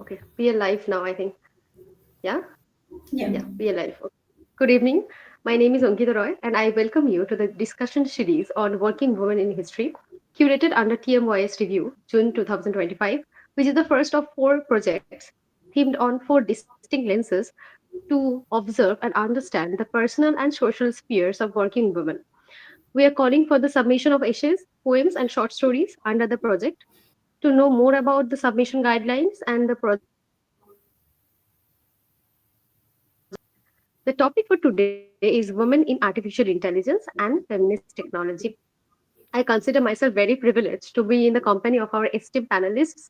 Okay, we are live now, I think. Yeah? Yeah. Yeah, we are live. Okay. Good evening. My name is Ankita Roy, and I welcome you to the discussion series on working women in history, curated under TMYS Review June 2025, which is the first of four projects themed on four distinct lenses to observe and understand the personal and social spheres of working women. We are calling for the submission of essays, poems, and short stories under the project. To know more about the submission guidelines and the project The topic for today is Women in Artificial Intelligence and Feminist Technology. I consider myself very privileged to be in the company of our esteemed panelists,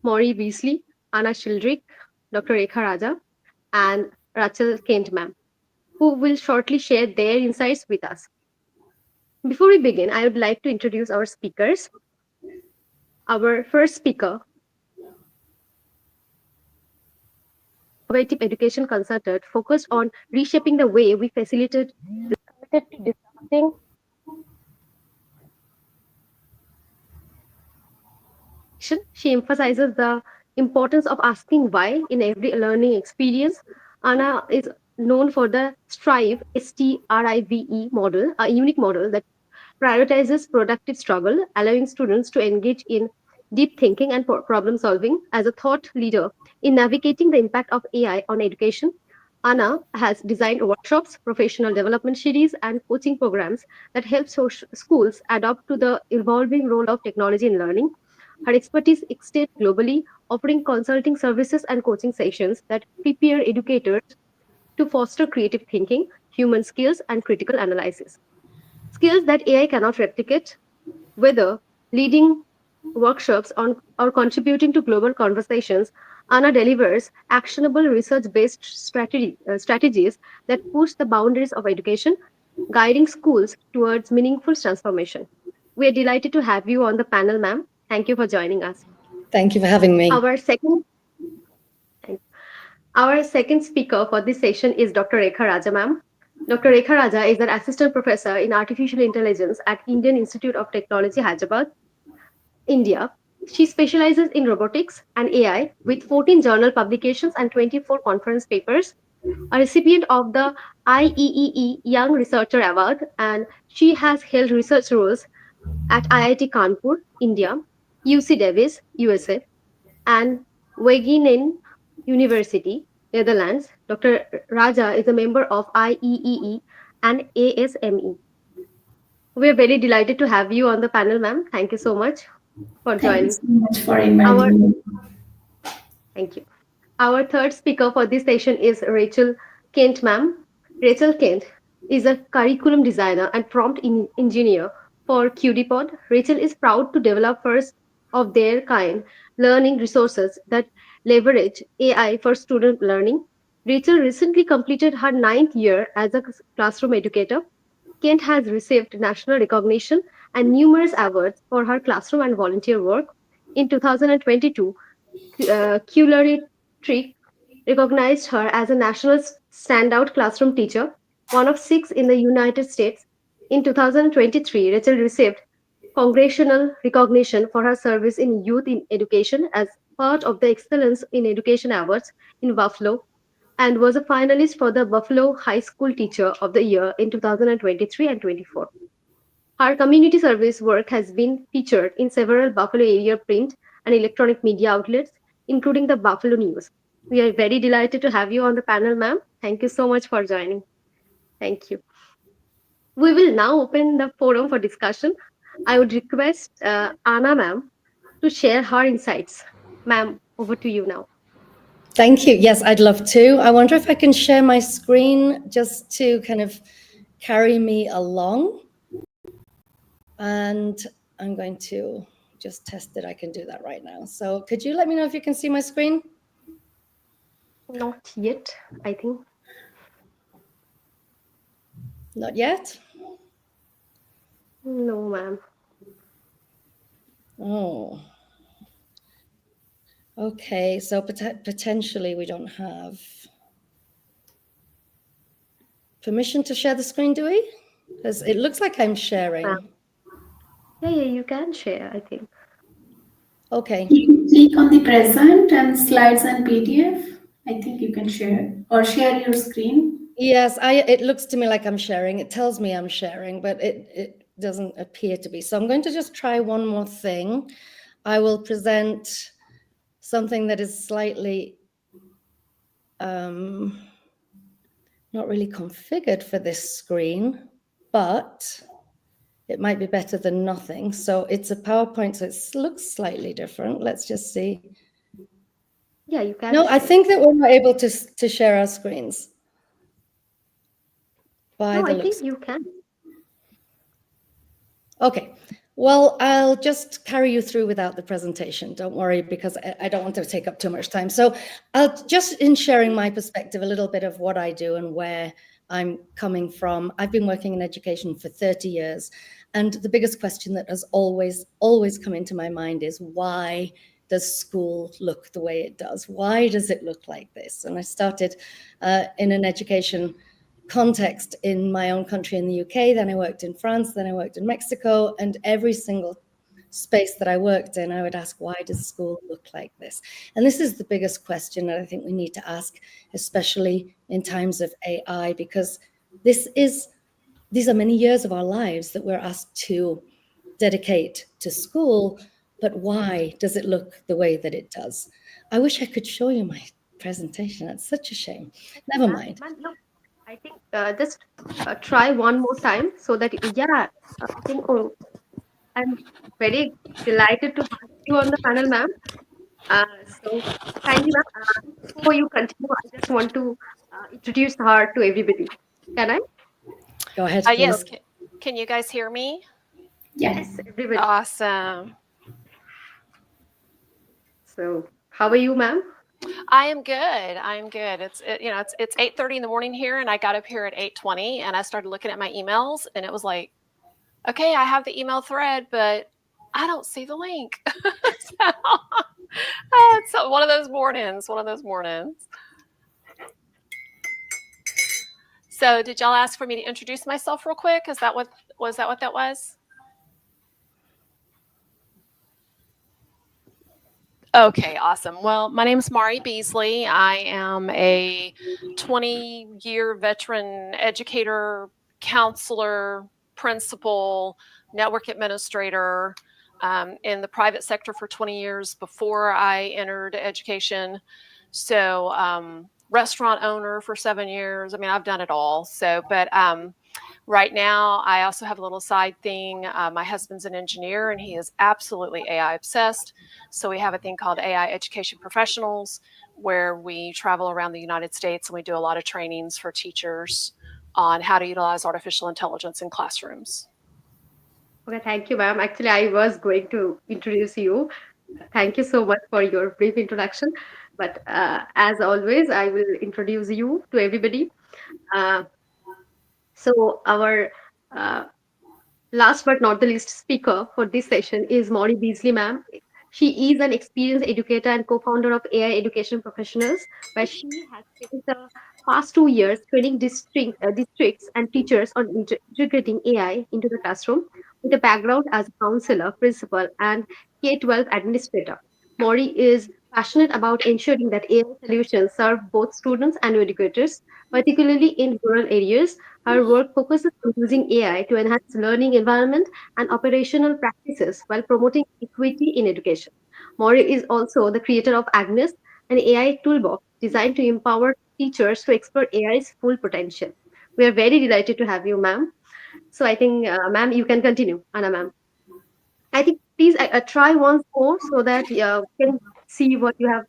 Maurie Beasley, Anna Shildrick, Dr. Rekha Raja, and Rachel Kent ma'am, who will shortly share their insights with us. Before we begin, I would like to introduce our speakers. Our first speaker, innovative education consultant focused on reshaping the way we facilitate committed to discussing she emphasizes the importance of asking why in every learning experience. Anna is known for the STRIVE model, a unique model that prioritizes productive struggle, allowing students to engage in deep thinking and problem solving as a thought leader in navigating the impact of AI on education. Anna has designed workshops, professional development series, and coaching programs that help schools adapt to the evolving role of technology in learning. Her expertise extends globally, offering consulting services and coaching sessions that prepare educators to foster creative thinking, human skills, and critical analysis. Skills that AI cannot replicate, whether leading workshops on or contributing to global conversations. Anna delivers actionable research-based strategies that push the boundaries of education, guiding schools towards meaningful transformation. We are delighted to have you on the panel, ma'am. Thank you for joining us. Thank you for having me. Our second Our second speaker for this session is Dr. Rekha Raja, ma'am. Dr. Rekha Raja is an assistant professor in artificial intelligence at Indian Institute of Technology, Hyderabad, India. She specializes in robotics and AI with 14 journal publications and 24 conference papers, a recipient of the IEEE Young Researcher Award, and she has held research roles at IIT Kanpur, India, UC Davis, USA, and Wageningen University, Netherlands. Dr. Raja is a member of IEEE and ASME. We are very delighted to have you on the panel, ma'am. Thank you so much for Thank you joining. so much for Our inviting me. Thank you. Our third speaker for this session is Rachel Kent, ma'am. Rachel Kent is a curriculum designer and prompt engineer for QDPod. Rachel is proud to develop first of their kind learning resources that leverage AI for student learning. Rachel recently completed her ninth year as a classroom educator. Kent has received national recognition and numerous awards for her classroom and volunteer work. In 2022, Trick recognized her as a national standout classroom teacher, one of six in the United States. In 2023, Rachel received congressional recognition for her service in youth in education as part of the Excellence in Education Awards in Buffalo and was a finalist for the Buffalo High School Teacher of the Year in 2023 and 24. Her community service work has been featured in several Buffalo area print and electronic media outlets, including the Buffalo News. We are very delighted to have you on the panel, ma'am. Thank you so much for joining. Thank you. We will now open the forum for discussion. I would request Anna, ma'am, to share her insights. Ma'am, over to you now. Thank you. Yes, I'd love to. I wonder if I can share my screen just to kind of carry me along. And I'm going to just test that I can do that right now. So could you let me know if you can see my screen? Not yet, I think. Not yet? No, ma'am. Oh. Okay, so potentially we don't have permission to share the screen, do we? Because it looks like I'm sharing. Yeah, you can share, I think. Okay. You can click on the present and slides and PDF. I think you can share or share your screen. Yes, it looks to me like I'm sharing. It tells me I'm sharing, but it doesn't appear to be. So I'm going to just try one more thing. I will present something that is slightly not really configured for this screen, but it might be better than nothing. So it's a PowerPoint, so it looks slightly different. Let's just see. Yeah, you can No, I share. think that we're not able to share our screens by No, the I looks. think you can. Okay, well, I'll just carry you through without the presentation. Don't worry, because I don't want to take up too much time. So I'll just, in sharing my perspective, a little bit of what I do and where I'm coming from. I've been working in education for 30 years. And the biggest question that has always come into my mind is, why does school look the way it does? Why does it look like this? And I started in an education context in my own country in the UK, then I worked in France, then I worked in Mexico, and every single space that I worked in, I would ask, why does school look like this? And this is the biggest question that I think we need to ask, especially in times of AI, because these are many years of our lives that we're asked to dedicate to school, but why does it look the way that it does? I wish I could show you my presentation. That's such a shame. Never mind. Man, look, I think just try one more time so that, yeah, I think, oh, I'm very delighted to have you on the panel, ma'am. So kindly, ma'am, before you continue, I just want to introduce her to everybody. Can I? Go ahead, So, Yes. please. Can you guys hear me? Yeah. yes, everybody. Awesome. So, how are you, ma'am? I am good. I am good. It's 8:30 in the morning here, and I got up here at 8:20, and I started looking at my emails, and it was like, okay, I have the email thread, but I don't see the link. So, it's one of those mornings. One of those mornings. So, did y'all ask for me to introduce myself real quick? Is that what was that? What that was? Okay, awesome. Well, my name is Maurie Beasley. I am a 20-year veteran educator, counselor, principal, network administrator in the private sector for 20 years before I entered education. So, restaurant owner for 7 years. I mean, I've done it all. So, but right now, I also have a little side thing. My husband's an engineer and he is absolutely AI obsessed. So we have a thing called AI Education Professionals, where we travel around the United States and we do a lot of trainings for teachers on how to utilize artificial intelligence in classrooms. Okay, thank you, ma'am. Actually, I was going to introduce you. Thank you so much for your brief introduction. But as always, I will introduce you to everybody. Uh, so, our uh, last but not the least speaker for this session is Maurie Beasley, ma'am. She is an experienced educator and co-founder of AI Education Professionals, where she has spent the past 2 years training districts and teachers on integrating AI into the classroom with a background as a counselor, principal, and K-12 administrator. Maury is passionate about ensuring that AI solutions serve both students and educators, particularly in rural areas. Her work focuses on using AI to enhance learning environment and operational practices while promoting equity in education. Maury is also the creator of Agnes, an AI toolbox designed to empower teachers to explore AI's full potential. We are very delighted to have you, ma'am. So I think, ma'am, you can continue, Anna, ma'am. I think please try once more so that we can see what you have.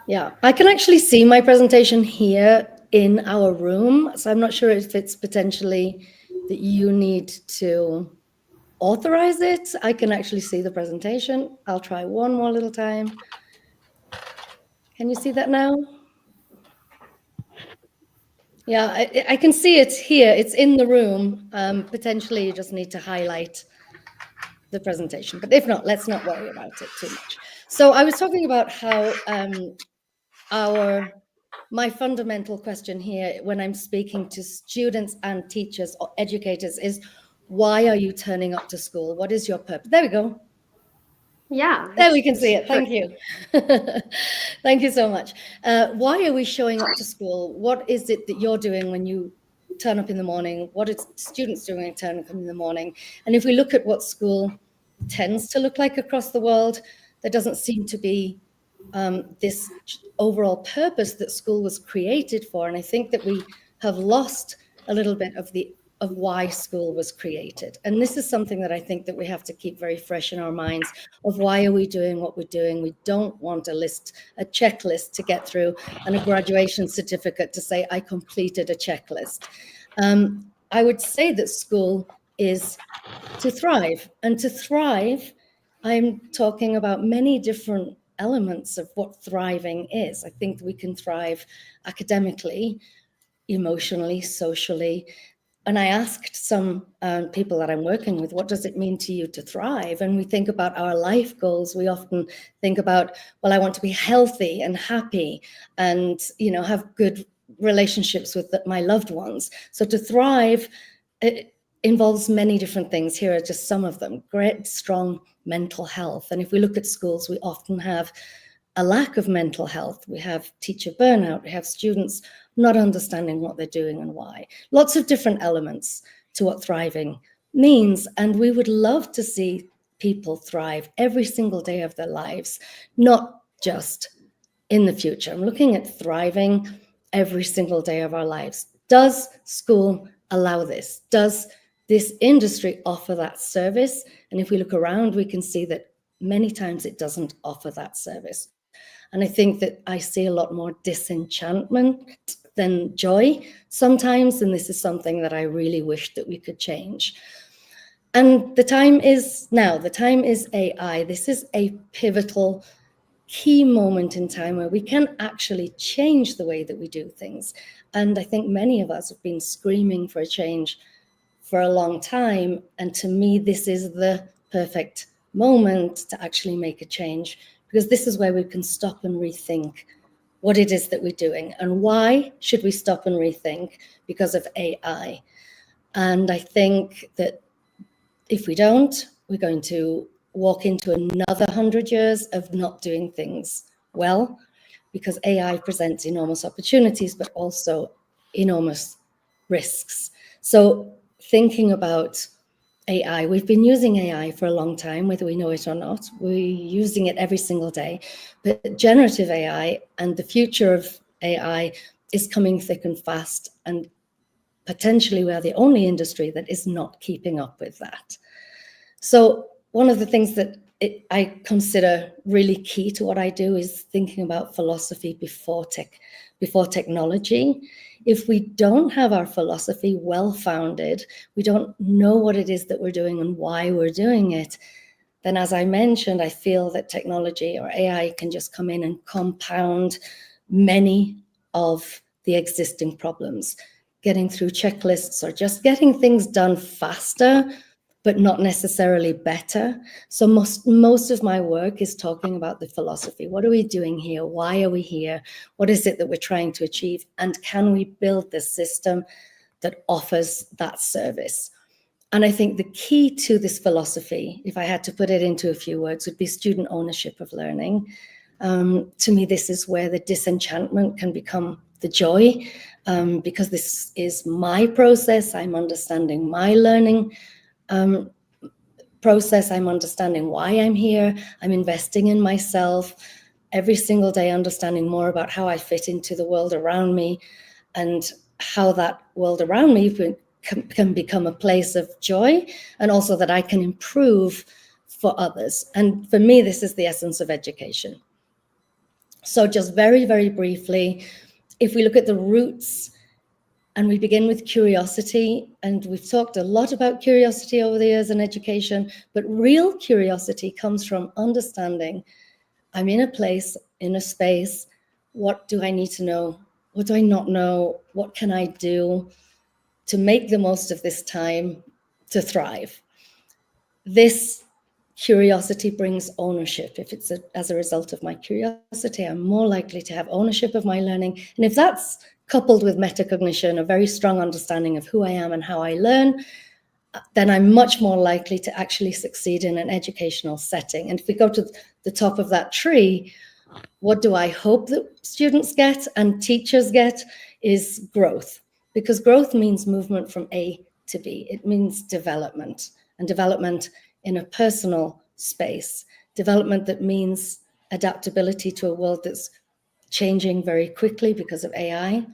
Yeah, I can actually see my presentation here in our room. So I'm not sure if it's potentially that you need to authorize it. I can actually see the presentation. I'll try one more little time. Can you see that now? Yeah, I can see it here. It's in the room. Potentially, you just need to highlight the presentation. But if not, let's not worry about it too much. So I was talking about how my fundamental question here when I'm speaking to students and teachers or educators is, why are you turning up to school? What is your purpose? There we go. Yeah, There we can see it. good. Thank you. Thank you so much. Why are we showing up to school? What is it that you're doing when you turn up in the morning? What are students doing when they turn up in the morning? And if we look at what school tends to look like across the world, there doesn't seem to be this overall purpose that school was created for. And I think that we have lost a little bit of why school was created. And this is something that I think that we have to keep very fresh in our minds of why are we doing what we're doing. We don't want a checklist to get through and a graduation certificate to say, I completed a checklist. I would say that school is to thrive. And to thrive, I'm talking about many different elements of what thriving is. I think we can thrive academically, emotionally, socially. And I asked some people that I'm working with, what does it mean to you to thrive? And we think about our life goals. We often think about, well, I want to be healthy and happy and, have good relationships with my loved ones. So to thrive, it involves many different things. Here are just some of them. Great, strong mental health. And if we look at schools, we often have a lack of mental health. We have teacher burnout. We have students not understanding what they're doing and why. Lots of different elements to what thriving means. And we would love to see people thrive every single day of their lives, not just in the future. I'm looking at thriving every single day of our lives. Does school allow this? Does this industry offer that service? And if we look around, we can see that many times it doesn't offer that service. And I think that I see a lot more disenchantment than joy sometimes. And this is something that I really wish that we could change. And the time is now. The time is AI. This is a pivotal, key moment in time where we can actually change the way that we do things. And I think many of us have been screaming for a change for a long time. And to me, this is the perfect moment to actually make a change, because this is where we can stop and rethink what it is that we're doing. And why should we stop and rethink? Because of AI. And I think that if we don't, we're going to walk into another 100 years of not doing things well, because AI presents enormous opportunities, but also enormous risks. So thinking about AI, we've been using AI for a long time, whether we know it or not. We're using it every single day. But generative AI and the future of AI is coming thick and fast, and potentially we are the only industry that is not keeping up with that. So one of the things that I consider really key to what I do is thinking about philosophy before technology. If we don't have our philosophy well-founded, we don't know what it is that we're doing and why we're doing it, then as I mentioned, I feel that technology or AI can just come in and compound many of the existing problems. Getting through checklists or just getting things done faster, but not necessarily better. So most of my work is talking about the philosophy. What are we doing here? Why are we here? What is it that we're trying to achieve? And can we build the system that offers that service? And I think the key to this philosophy, if I had to put it into a few words, would be student ownership of learning. To me, this is where the disenchantment can become the joy, because this is my process. I'm understanding my learning process. I'm understanding why I'm here. I'm investing in myself every single day, understanding more about how I fit into the world around me and how that world around me can become a place of joy, and also that I can improve for others. And for me, this is the essence of education. So just very, very briefly, if we look at the roots, and we begin with curiosity, and we've talked a lot about curiosity over the years in education, but real curiosity comes from understanding I'm in a place, in a space, what do I need to know? What do I not know? What can I do to make the most of this time to thrive? This curiosity brings ownership. If it's as a result of my curiosity, I'm more likely to have ownership of my learning. And if that's coupled with metacognition, a very strong understanding of who I am and how I learn, then I'm much more likely to actually succeed in an educational setting. And if we go to the top of that tree, what do I hope that students get and teachers get is growth, because growth means movement from A to B. It means development, and development in a personal space, development that means adaptability to a world that's changing very quickly because of AI.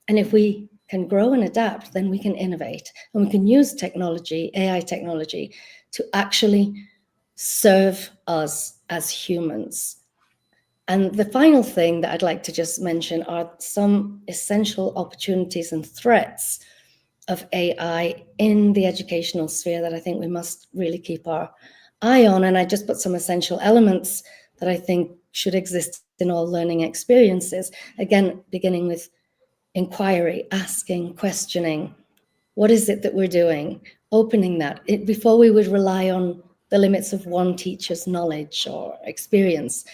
And if we can grow and adapt, then we can innovate, and we can use technology, AI technology, to actually serve us as humans. And the final thing that I'd like to just mention are some essential opportunities and threats of AI in the educational sphere that I think we must really keep our eye on. And I just put some essential elements that I think should exist in all learning experiences. Again, beginning with inquiry, asking, questioning. What is it that we're doing? Opening that. Before we would rely on the limits of one teacher's knowledge or experience.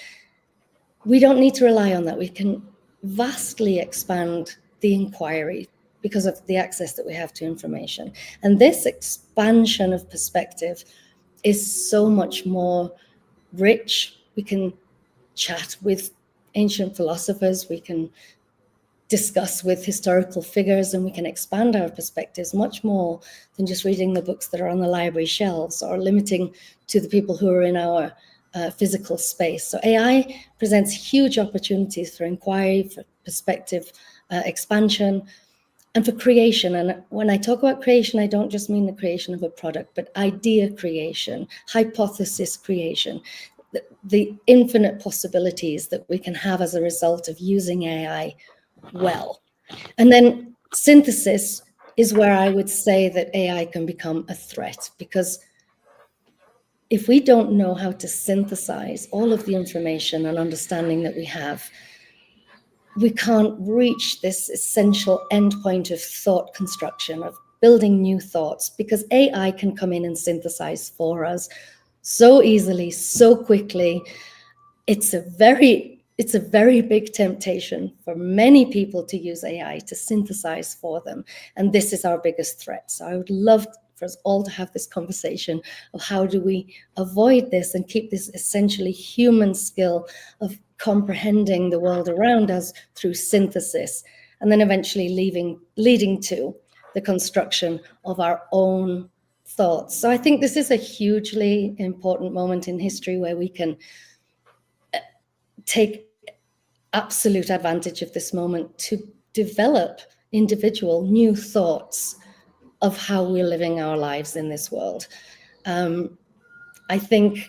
We don't need to rely on that. We can vastly expand the inquiry because of the access that we have to information. And this expansion of perspective is so much more rich. We can chat with ancient philosophers, we can discuss with historical figures, and we can expand our perspectives much more than just reading the books that are on the library shelves or limiting to the people who are in our physical space. So AI presents huge opportunities for inquiry, for perspective expansion, and for creation. And when I talk about creation, I don't just mean the creation of a product, but idea creation, hypothesis creation, the infinite possibilities that we can have as a result of using AI well. And then synthesis is where I would say that AI can become a threat, because if we don't know how to synthesize all of the information and understanding that we have, we can't reach this essential endpoint of thought construction, of building new thoughts, because AI can come in and synthesize for us so easily, so quickly. It's a very big temptation for many people to use AI to synthesize for them. And this is our biggest threat. So I would love for us all to have this conversation of how do we avoid this and keep this essentially human skill of comprehending the world around us through synthesis, and then eventually leading to the construction of our own thoughts. So I think this is a hugely important moment in history where we can take absolute advantage of this moment to develop individual new thoughts of how we're living our lives in this world. I think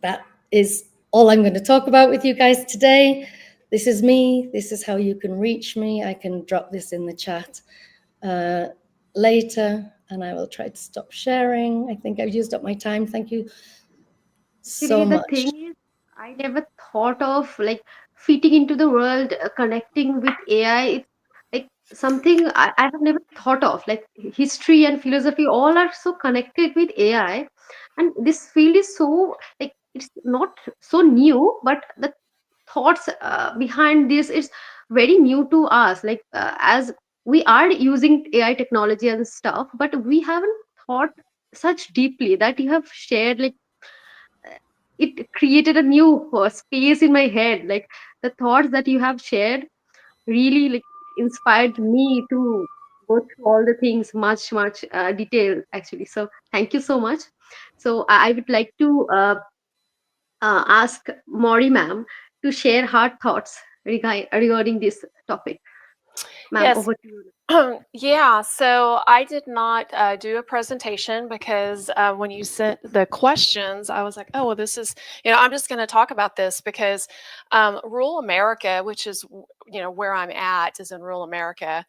that is all I'm going to talk about with you guys today. This is me. This is how you can reach me. I can drop this in the chat later, and I will try to stop sharing. I think I've used up my time. Thank you so Actually, the much. thing is, I never thought of like fitting into the world, connecting with AI. It's like something I have never thought of. Like history and philosophy, all are so connected with AI, and this field is so like it's not so new, but the thoughts behind this is very new to us. Like as we are using AI technology and stuff, but we haven't thought such deeply that you have shared like it created a new space in my head. Like the thoughts that you have shared really like inspired me to go through all the things much detail actually. So thank you so much. So I would like to ask Maurie ma'am to share her thoughts regarding this topic. Ma'am, Yes. over to you. Yeah, so I did not do a presentation because when you sent the questions, I was like, oh, well, this is, I'm just going to talk about this because rural America, which is, where I'm at, is in rural America.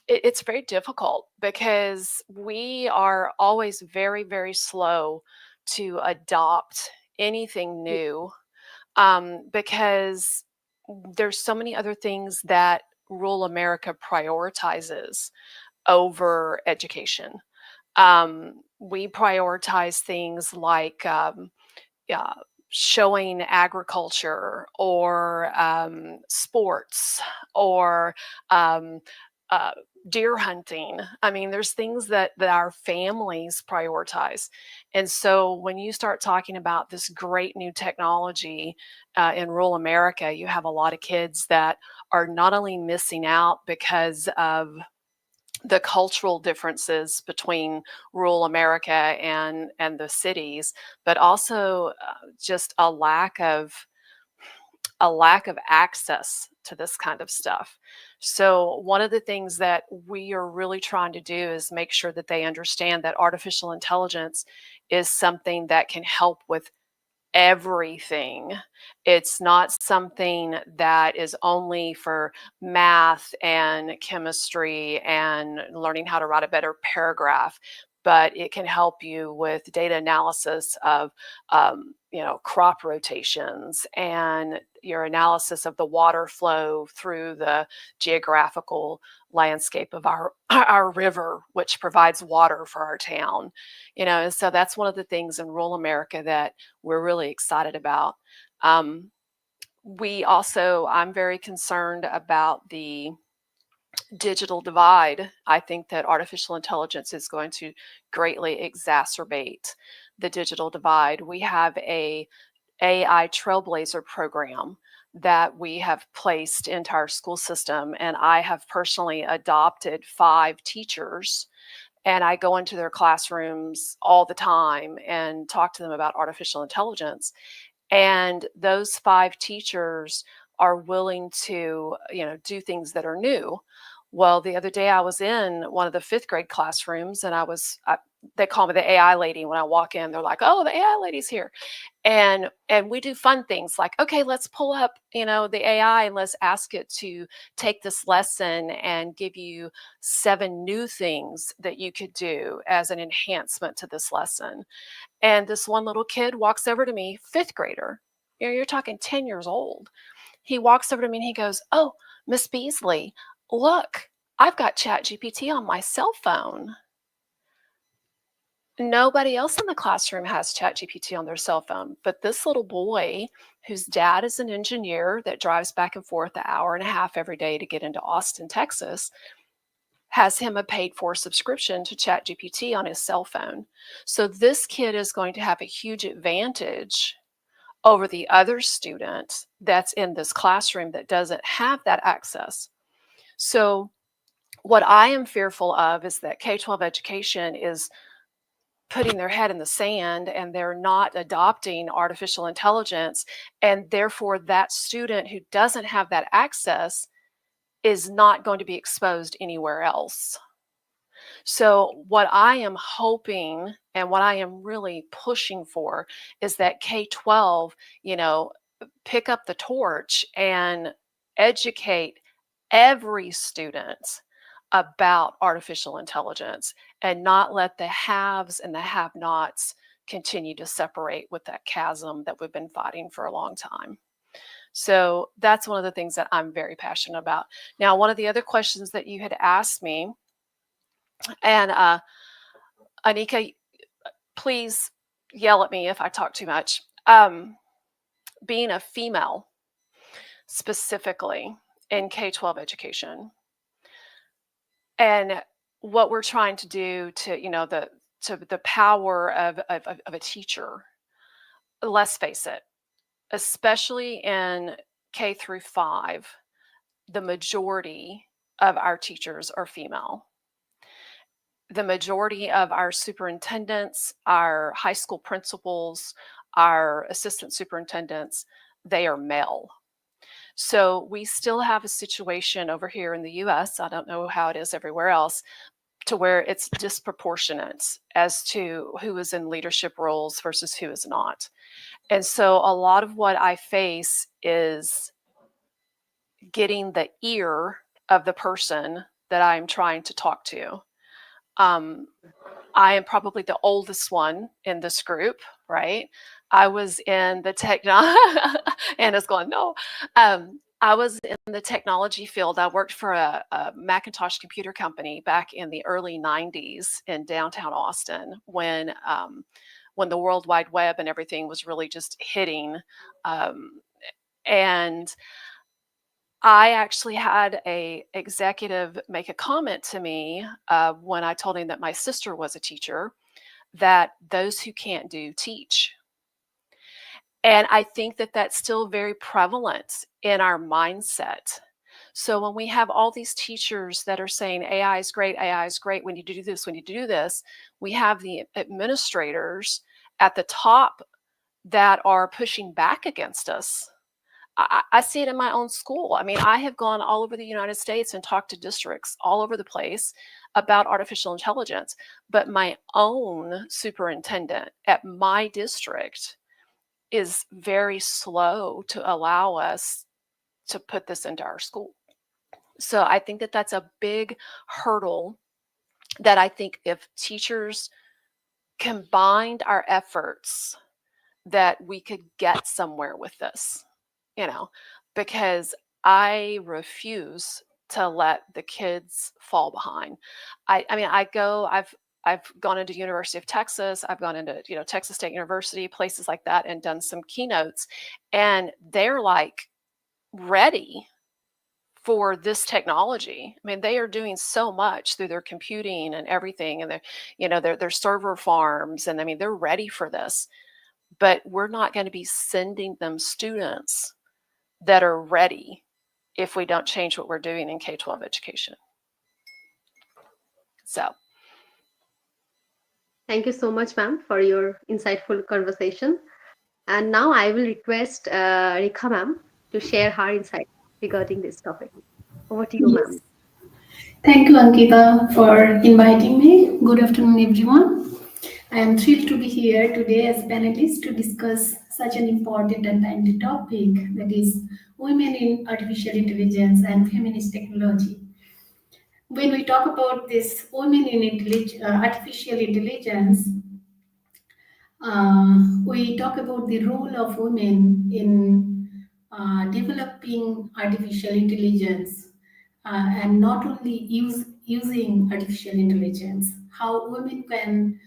It's very difficult because we are always very, very slow to adopt anything new because there's so many other things that rural America prioritizes over education. We prioritize things like yeah, showing agriculture or sports or deer hunting. I mean, there's things that our families prioritize. And so when you start talking about this great new technology in rural America, you have a lot of kids that are not only missing out because of the cultural differences between rural America and the cities, but also just a lack of access to this kind of stuff. So one of the things that we are really trying to do is make sure that they understand that artificial intelligence is something that can help with everything. It's not something that is only for math and chemistry and learning how to write a better paragraph, but it can help you with data analysis of crop rotations and your analysis of the water flow through the geographical landscape of our river, which provides water for our town. And so that's one of the things in rural America that we're really excited about. I'm very concerned about the digital divide. I think that artificial intelligence is going to greatly exacerbate the digital divide. We have a AI Trailblazer program that we have placed into our school system, and I have personally adopted 5 teachers, and I go into their classrooms all the time and talk to them about artificial intelligence. And those 5 teachers are willing to, do things that are new. Well, the other day I was in one of the 5th grade classrooms, and they call me the AI lady. When I walk in, they're like, "Oh, the AI lady's here." And we do fun things like, okay, let's pull up, the AI and let's ask it to take this lesson and give you 7 new things that you could do as an enhancement to this lesson. And this one little kid walks over to me, 5th grader. You're talking 10 years old. He walks over to me and he goes, "Oh, Miss Beasley, look, I've got ChatGPT on my cell phone." Nobody else in the classroom has ChatGPT on their cell phone, but this little boy, whose dad is an engineer that drives back and forth an hour and a half every day to get into Austin, Texas, has him a paid-for subscription to ChatGPT on his cell phone. So this kid is going to have a huge advantage over the other student that's in this classroom that doesn't have that access. So what I am fearful of is that K-12 education is putting their head in the sand and they're not adopting artificial intelligence, and therefore that student who doesn't have that access is not going to be exposed anywhere else. So what I am hoping and what I am really pushing for is that K-12, pick up the torch and educate every student about artificial intelligence and not let the haves and the have-nots continue to separate with that chasm that we've been fighting for a long time. So that's one of the things that I'm very passionate about. Now, one of the other questions that you had asked me, and Anika, please yell at me if I talk too much. Being a female, specifically in K-12 education, and what we're trying to do to, the power of a teacher. Let's face it, especially in K through 5, the majority of our teachers are female. The majority of our superintendents, our high school principals, our assistant superintendents, they are male. So we still have a situation over here in the US, I don't know how it is everywhere else, to where it's disproportionate as to who is in leadership roles versus who is not. And so a lot of what I face is getting the ear of the person that I'm trying to talk to. I am probably the oldest one in this group, right? I was in the Anna's going, no. I was in the technology field. I worked for a Macintosh computer company back in the early 90s in downtown Austin when the World Wide Web and everything was really just hitting. And I actually had a executive make a comment to me when I told him that my sister was a teacher, that those who can't do teach. And I think that that's still very prevalent in our mindset. So when we have all these teachers that are saying AI is great, we need to do this, we need to do this, we have the administrators at the top that are pushing back against us. I see it in my own school. I mean, I have gone all over the United States and talked to districts all over the place about artificial intelligence. But my own superintendent at my district is very slow to allow us to put this into our school. So I think that that's a big hurdle that I think if teachers combined our efforts, that we could get somewhere with this, because I refuse to let the kids fall behind. I mean, I've gone into University of Texas, I've gone into, Texas State University, places like that, and done some keynotes, and they're like ready for this technology. I mean, they are doing so much through their computing and everything, and their server farms, and I mean, they're ready for this. But we're not going to be sending them students that are ready if we don't change what we're doing in K-12 education. So Thank you so much, ma'am, for your insightful conversation. And now I will request Rekha ma'am to share her insight regarding this topic. Over to you, ma'am. Yes. Thank you, Ankita, for inviting me. Good afternoon, everyone. I am thrilled to be here today as panelist to discuss such an important and timely topic, that is women in artificial intelligence and feminist technology. When we talk about this women in artificial intelligence, we talk about the role of women in developing artificial intelligence, and not only using artificial intelligence, how women can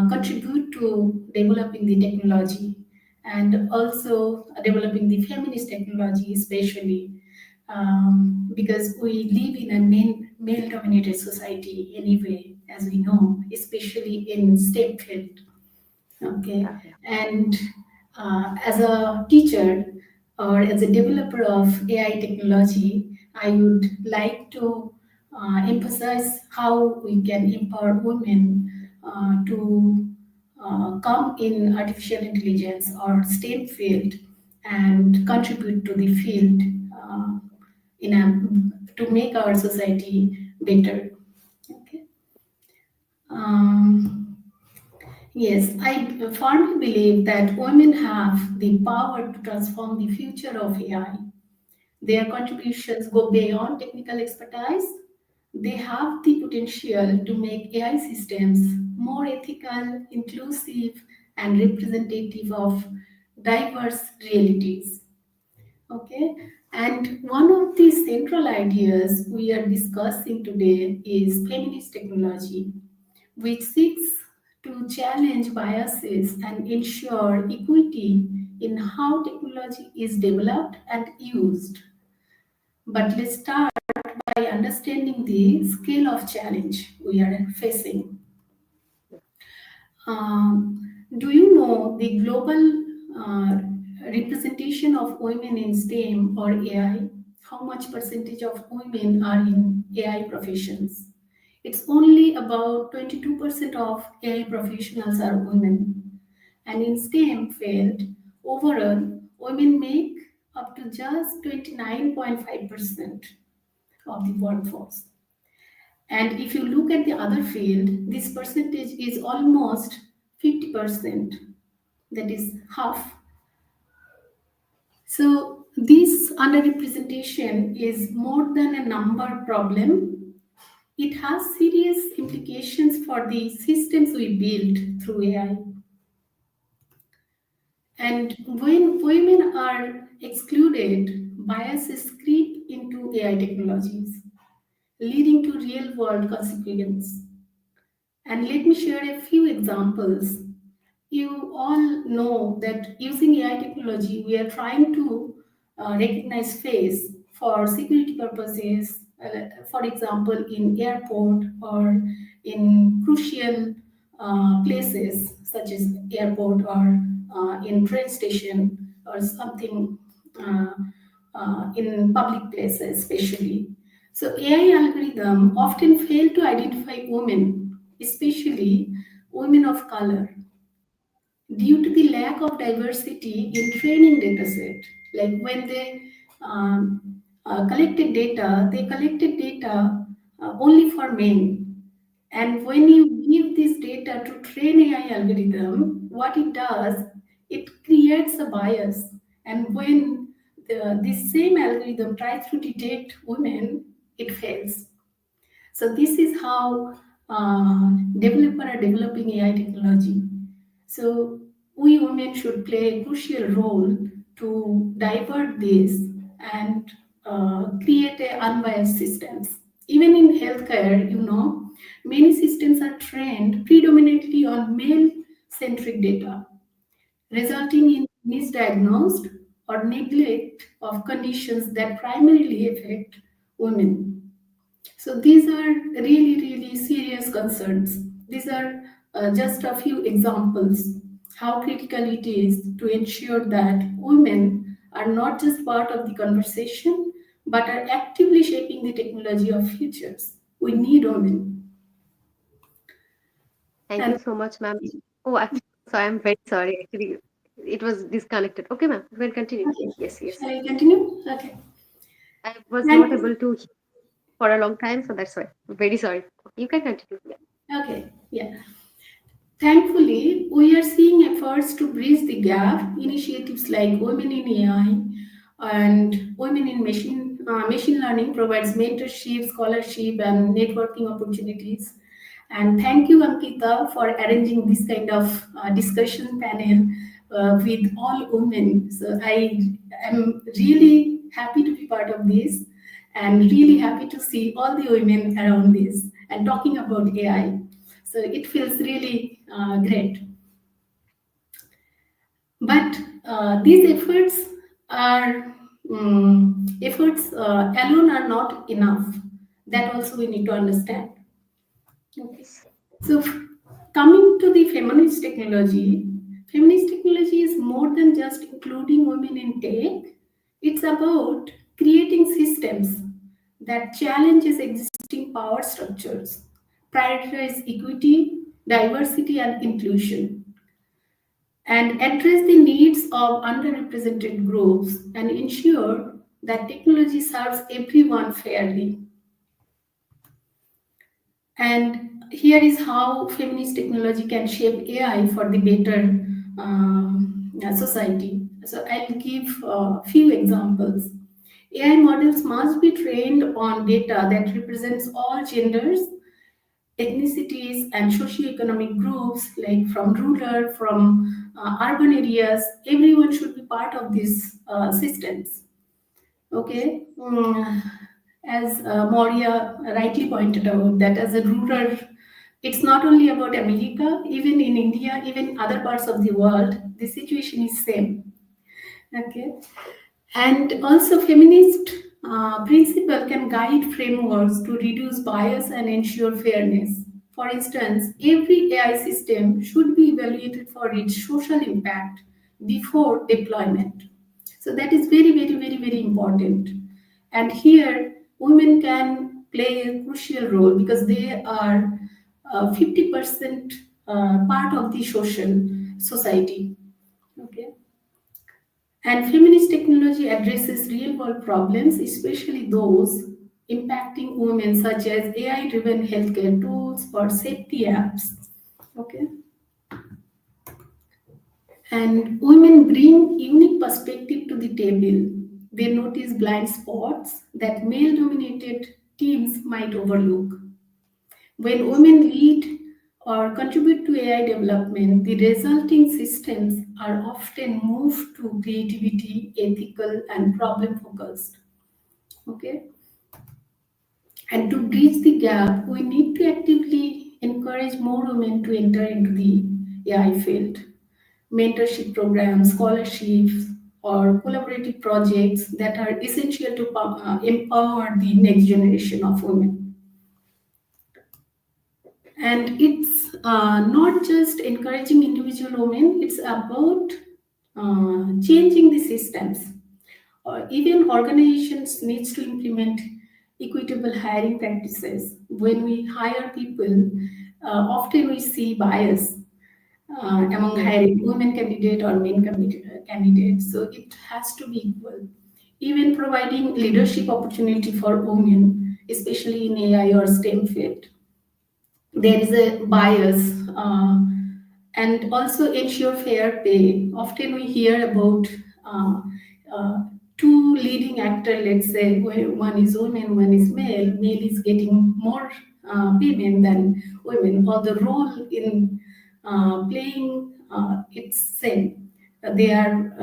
contribute to developing the technology, and also developing the feminist technology, especially because we live in a male dominated society anyway, as we know, especially in STEM field. Okay, Yeah. and as a teacher or as a developer of AI technology, I would like to emphasize how we can empower women to come in artificial intelligence or STEM field and contribute to the field in to make our society better. Okay. Um, Yes, I firmly believe that women have the power to transform the future of AI. Their contributions go beyond technical expertise. They have the potential to make AI systems more ethical, inclusive, and representative of diverse realities. Okay, and one of the central ideas we are discussing today is feminist technology, which seeks to challenge biases and ensure equity in how technology is developed and used. But let's start by understanding the scale of challenge we are facing. Do you know the global representation of women in STEM or AI? How much percentage of women are in AI professions? It's only about 22% of AI professionals are women. And in STEM field, overall, women make up to just 29.5% of the workforce. And if you look at the other field, this percentage is almost 50%, that is half. So this underrepresentation is more than a number problem. It has serious implications for the systems we build through AI. And when women are excluded, biases creep into AI technologies, leading to real world consequences. And let me share a few examples. You all know that using AI technology, we are trying to recognize face for security purposes, for example, in airport or in crucial places such as airport or in train station or something in public places especially. So AI algorithm often fail to identify women, especially women of color, due to the lack of diversity in training dataset. Like when they collected data, they collected data only for men. And when you give this data to train AI algorithm, what it does, it creates a bias. And when this same algorithm tries to detect women, it fails. So this is how developers are developing AI technology. So we women should play a crucial role to divert this and create a unbiased systems. Even in healthcare, many systems are trained predominantly on male-centric data, resulting in misdiagnosed or neglect of conditions that primarily affect women. So these are really, really serious concerns. These are just a few examples how critical it is to ensure that women are not just part of the conversation but are actively shaping the technology of futures. We need women. Thank you And so much, ma'am. Oh, actually, so I'm very sorry. Actually, it was disconnected. Okay, ma'am, we'll continue. okay, Yes, yes. shall I continue? Okay. I was not And able to hear for a long time, so that's why. Very sorry. You can continue. Yeah. okay, yeah. Thankfully, we are seeing efforts to bridge the gap. Initiatives like Women in AI and Women in Machine Learning provides mentorship, scholarship, and networking opportunities. And thank you, Ankita, for arranging this kind of discussion panel with all women. So I am really happy to be part of this and really happy to see all the women around this and talking about AI. So it feels really great. But these are efforts alone are not enough. That also we need to understand. Okay. So coming to the feminist technology is more than just including women in tech. It's about creating systems that challenges existing power structures, prioritize equity, diversity, and inclusion, and address the needs of underrepresented groups and ensure that technology serves everyone fairly. And here is how feminist technology can shape AI for the better society. So I'll give a few examples. AI models must be trained on data that represents all genders, ethnicities, and socioeconomic groups, like from rural, from urban areas. Everyone should be part of these systems. Okay. As Moria rightly pointed out, that as a ruler, it's not only about America, even in India, even other parts of the world, the situation is same. Okay. And also, feminist principle can guide frameworks to reduce bias and ensure fairness. For instance, every AI system should be evaluated for its social impact before deployment. So that is very, very, very, very important. And here, women can play a crucial role because they are 50% part of the social society. Okay. And feminist technology addresses real world problems, especially those impacting women, such as AI driven healthcare tools or safety apps. Okay. And women bring unique perspective to the table. They notice blind spots that male dominated teams might overlook. When Yes. women lead or contribute to AI development, the resulting systems are often moved to creativity, ethical, and problem focused. Okay. And to bridge the gap, we need to actively encourage more women to enter into the AI field. Mentorship programs, scholarships, or collaborative projects that are essential to empower the next generation of women. And it's not just encouraging individual women, it's about changing the systems. Even organizations needs to implement equitable hiring practices. When we hire people, often we see bias among Yes. hiring women candidate or men candidates. So it has to be equal. Even providing leadership opportunity for women, especially in AI or STEM field, there is a bias. And also ensure fair pay. Often we hear about uh, uh, two leading actors, let's say one is woman, one is male. Male is getting more payment than women, or the role in playing it's same. Their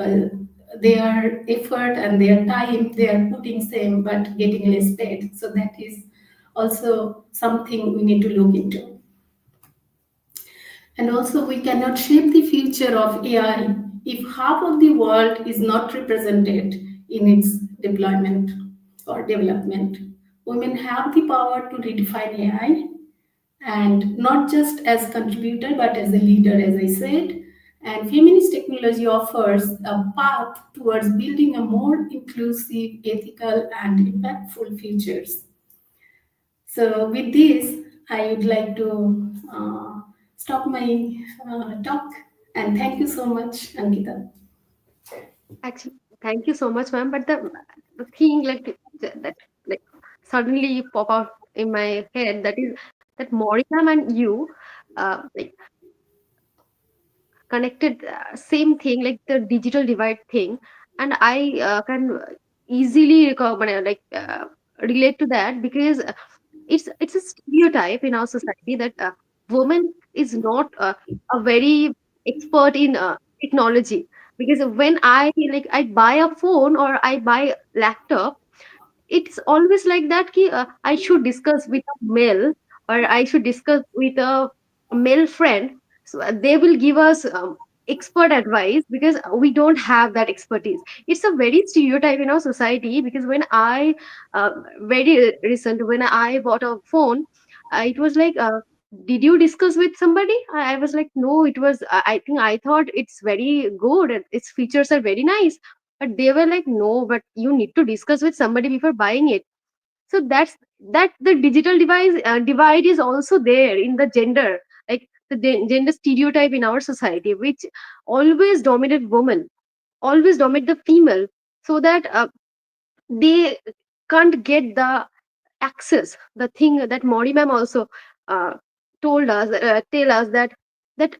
effort and their time they are putting same, but getting less paid. So that is also something we need to look into. And also, we cannot shape the future of AI if half of the world is not represented in its deployment or development. Women have the power to redefine AI, and not just as contributor but as a leader, as I said. And feminist technology offers a path towards building a more inclusive, ethical, and impactful futures. So, with this, I would like to stop my talk, and thank you so much, Ankita. Actually, thank you so much, ma'am. But the thing that like suddenly pop out in my head, that is that Maury ma'am and you like connected same thing, like the digital divide thing, and I can easily relate to that, because it's a stereotype in our society that woman is not a very expert in technology. Because when I buy a phone or I buy laptop, it's always like that I should discuss with a male, or I should discuss with a male friend. So they will give us expert advice, because we don't have that expertise. It's a very stereotype in our society. Because when I uh, recent when I bought a phone, it was like, did you discuss with somebody? I was like, no, it was I think I thought it's very good and its features are very nice. But they were like, no, but you need to discuss with somebody before buying it. So that the digital divide is also there in the gender, like the gender stereotype in our society, which always dominate women, always dominate the female, so that they can't get the access. The thing that Maury ma'am also uh, tell us that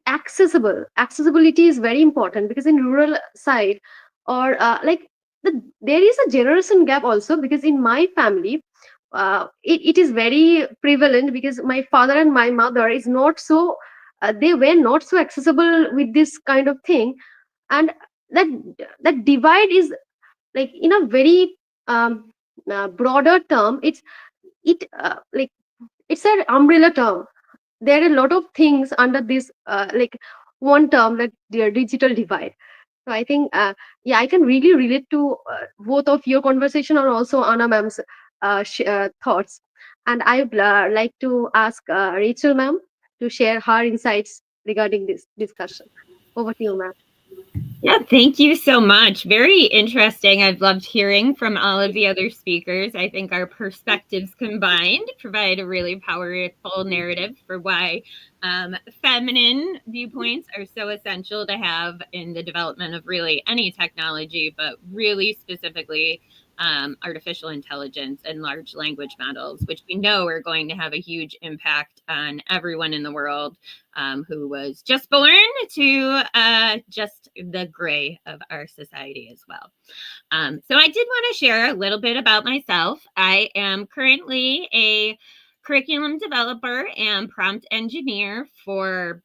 accessibility is very important. Because in rural side, or there is a generation gap also. Because in my family, it is very prevalent, because my father and my mother is not so they were not so accessible with this kind of thing. And that that divide is, like, in a very broader term, like it's an umbrella term. There are a lot of things under this one term, like the digital divide. So I think yeah, I can really relate to both of your conversation, or also Anna ma'am's thoughts. And I would like to ask Rachel ma'am to share her insights regarding this discussion. Over to you, ma'am. Yeah, thank you so much. Very interesting. I've loved hearing from all of the other speakers. I think our perspectives combined provide a really powerful narrative for why feminine viewpoints are so essential to have in the development of really any technology, but really specifically artificial intelligence and large language models, which we know are going to have a huge impact on everyone in the world who was just born to just the gray of our society as well. So I did want to share a little bit about myself. I am currently a curriculum developer and prompt engineer for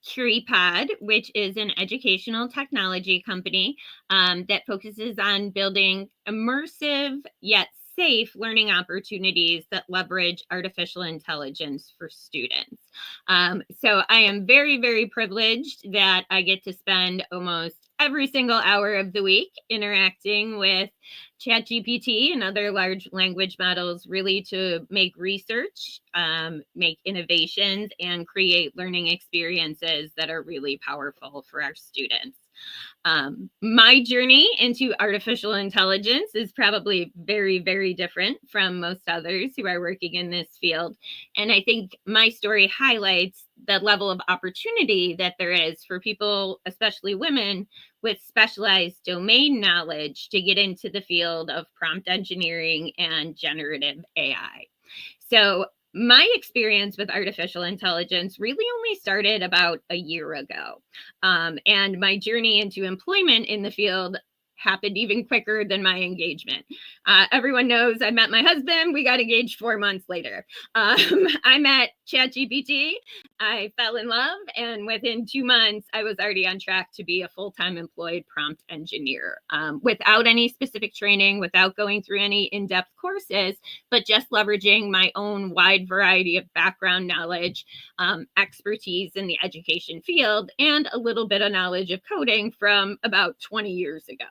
CuriePod, which is an educational technology company that focuses on building immersive yet safe learning opportunities that leverage artificial intelligence for students. So I am very, very privileged that I get to spend almost every single hour of the week interacting with ChatGPT and other large language models, really to make research, make innovations, and create learning experiences that are really powerful for our students. My journey into artificial intelligence is probably very, very different from most others who are working in this field. And I think my story highlights the level of opportunity that there is for people, especially women, with specialized domain knowledge to get into the field of prompt engineering and generative AI. So my experience with artificial intelligence really only started about a year ago. And my journey into employment in the field happened even quicker than my engagement. Everyone knows I met my husband. We got engaged 4 months later. I met ChatGPT. I fell in love. And within 2 months, I was already on track to be a full-time employed prompt engineer without any specific training, without going through any in-depth courses, but just leveraging my own wide variety of background knowledge, expertise in the education field, and a little bit of knowledge of coding from about 20 years ago.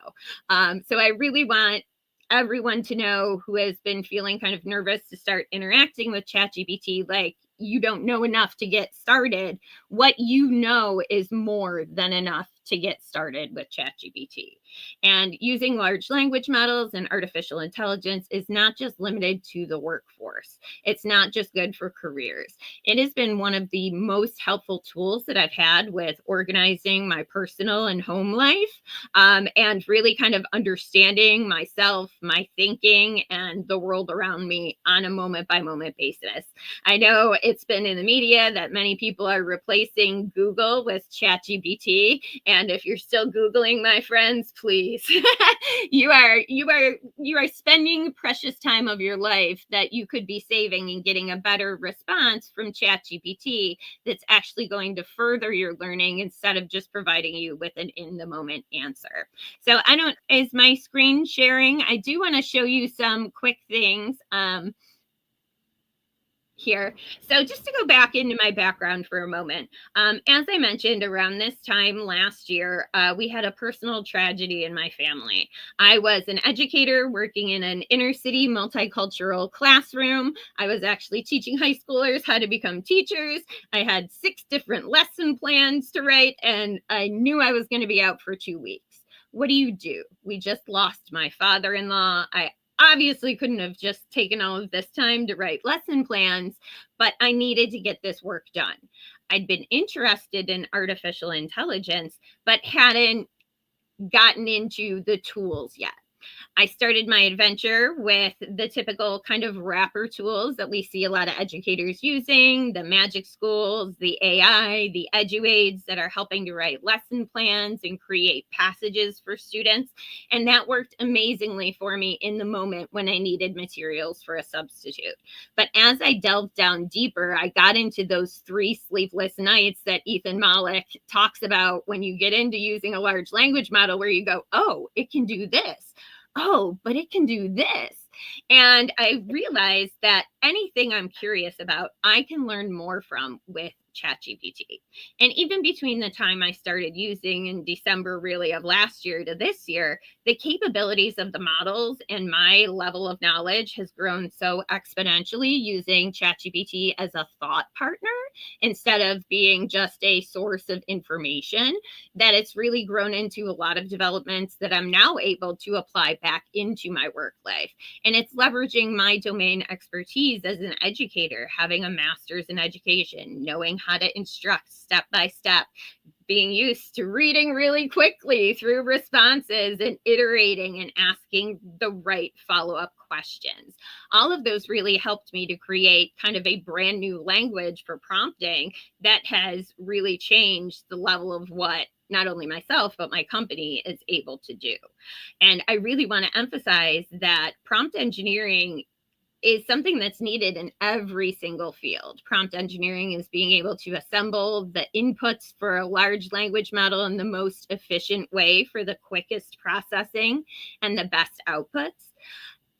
So I really want everyone to know who has been feeling kind of nervous to start interacting with ChatGPT, like, you don't know enough to get started. What you know is more than enough to get started with ChatGPT. And using large language models and artificial intelligence is not just limited to the workforce. It's not just good for careers. It has been one of the most helpful tools that I've had with organizing my personal and home life, and really kind of understanding myself, my thinking, and the world around me on a moment-by-moment basis. I know it's been in the media that many people are replacing Google with ChatGPT. And if you're still Googling, my friends, please, you are spending precious time of your life that you could be saving and getting a better response from ChatGPT that's actually going to further your learning instead of just providing you with an in-the-moment answer. So is my screen sharing? I do want to show you some quick things. Here. So just to go back into my background for a moment, as I mentioned, around this time last year, we had a personal tragedy in my family. I was an educator working in an inner city multicultural classroom. I was actually teaching high schoolers how to become teachers. I had 6 different lesson plans to write, and I knew I was going to be out for 2 weeks. What do? We just lost my father-in-law. I obviously couldn't have just taken all of this time to write lesson plans, but I needed to get this work done. I'd been interested in artificial intelligence, but hadn't gotten into the tools yet. I started my adventure with the typical kind of wrapper tools that we see a lot of educators using, the magic schools, the AI, the EduAids that are helping to write lesson plans and create passages for students. And that worked amazingly for me in the moment when I needed materials for a substitute. But as I delved down deeper, I got into those 3 sleepless nights that Ethan Mollick talks about when you get into using a large language model, where you go, oh, it can do this. Oh, but it can do this. And I realized that anything I'm curious about, I can learn more from with ChatGPT. And even between the time I started using in December really of last year to this year, the capabilities of the models and my level of knowledge has grown so exponentially using ChatGPT as a thought partner instead of being just a source of information, that it's really grown into a lot of developments that I'm now able to apply back into my work life. And it's leveraging my domain expertise as an educator, having a master's in education, knowing how to instruct step by step, being used to reading really quickly through responses and iterating and asking the right follow-up questions. All of those really helped me to create kind of a brand new language for prompting that has really changed the level of what not only myself, but my company is able to do. And I really want to emphasize that prompt engineering is something that's needed in every single field. Prompt engineering is being able to assemble the inputs for a large language model in the most efficient way for the quickest processing and the best outputs.